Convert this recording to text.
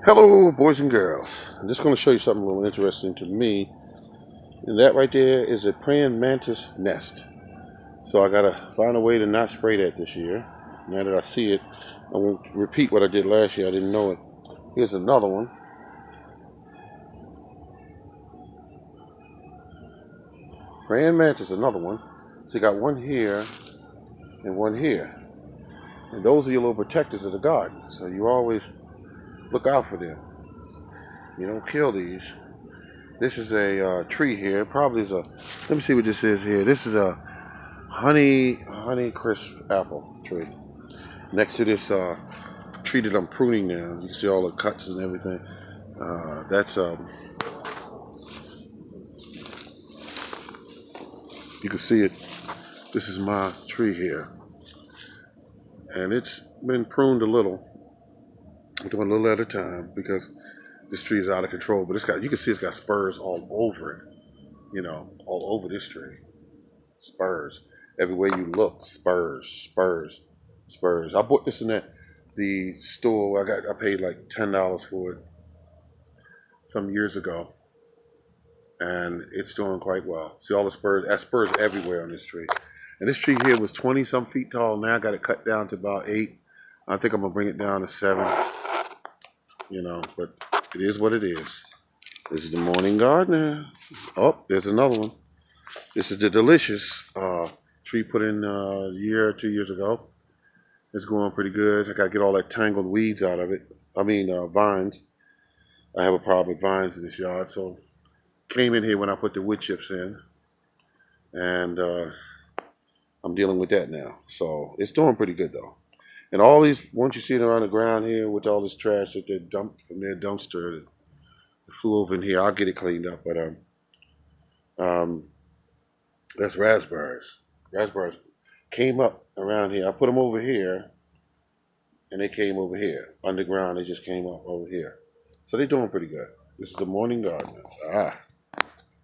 Hello, boys and girls. I'm just going to show you something a little interesting to me. And that right there is a praying mantis nest. So I got to find a way to not spray that this year. Now that I see it, I won't repeat what I did last year. I didn't know it. Here's another one. Praying mantis, another one. So you got one here and one here. And those are your little protectors of the garden. So you always look out for them. You don't kill these. This is a tree here. Probably is a, let me see what this is here. This is a honey crisp apple tree. Next to this tree that I'm pruning now, you can see all the cuts and everything. That's you can see it. This is my tree here, and it's been pruned a little. I'm doing a little at a time because this tree is out of control. But it's got, you can see it's got spurs all over it. You know, all over this tree. Spurs. Everywhere you look, spurs, spurs, spurs. I bought this in the store. I paid like $10 for it some years ago, and it's doing quite well. See all the spurs? Spurs everywhere on this tree. And this tree here was 20 some feet tall. Now I got it cut down to about 8. I think I'm gonna bring it down to 7. You know, but it is what it is. This is the morning gardener. Oh, there's another one. This is the delicious tree put in a year or 2 years ago. It's going pretty good. I got to get all that tangled weeds out of it. I mean, vines. I have a problem with vines in this yard, so came in here when I put the wood chips in, and I'm dealing with that now. So it's doing pretty good though. And all these, once you see it around the ground here with all this trash that they dumped from their dumpster, that flew over in here, I'll get it cleaned up. But um, that's raspberries. Raspberries came up around here. I put them over here, and they came over here. Underground, they just came up over here. So they're doing pretty good. This is the morning gardener. Ah.